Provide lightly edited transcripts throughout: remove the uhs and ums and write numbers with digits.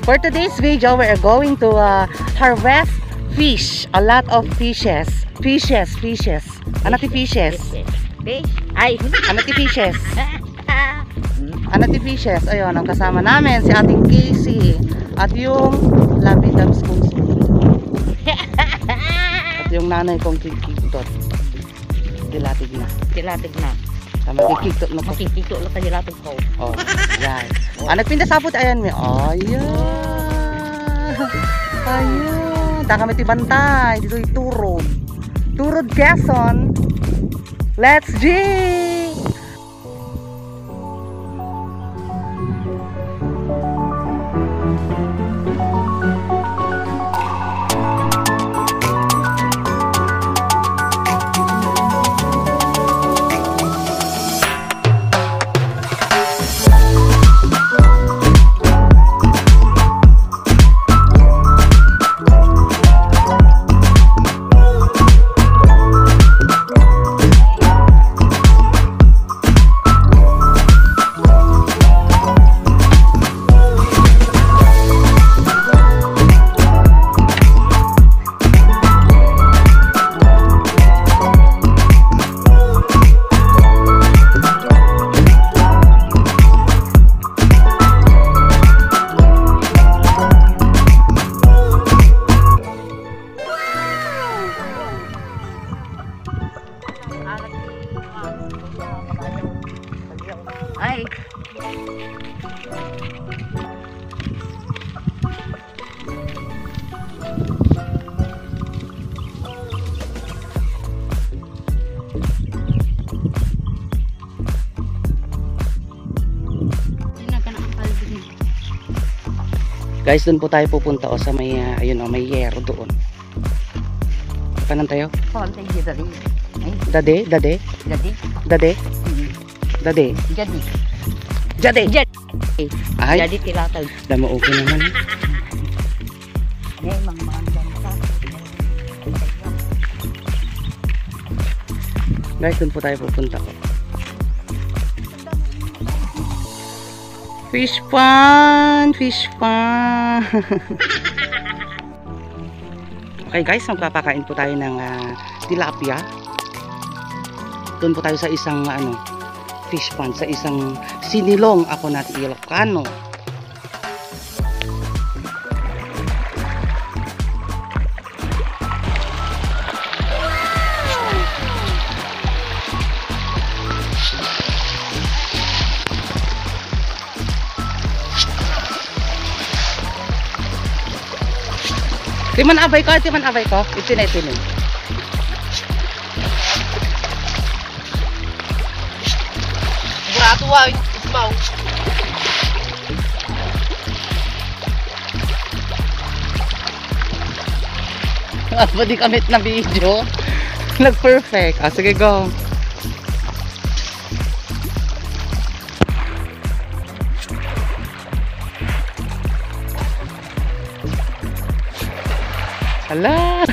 For today's video, we are going to harvest fish. A lot of fishes. Fishes. Ano ti fishes? Fish? Ay! Ano ti fishes? Ano ti fishes? Ayun, ang kasama namin si ating Casey. At yung Labi Dubs kong at yung nanay kong kikiktot. Dilatig na. Makikiktot na po. Makikiktot na dilatig ko. Oh, yan. Nagpindasapot ayan mi. Ayan. Da kami ti bantay. Dito iturod. Turod Quezon. Let's G! Ay! Guys, doon po tayo pupunta sa may ayun may yero doon. Kanan tayo? Konti dali. Dade. Jadi. Ay. Jadi tilatag. Damo okay naman. Mga bangsa. Guys, doon po tayo pupunta. Fish fun. Okay guys, magpapakain po tayo ng tilapia. Doon po tayo sa isang fish pond, sa isang sinilong ako natin Ilocano. Timan abay ko. Itinay. Burato wa, ismaw. Pwede kamit na video. Nag-perfect. Sige, go. Ala!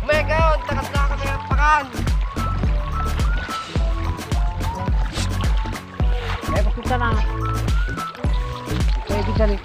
Mega, takas na kami ang pakan. Eh, papunta na. Pwede dyan eh.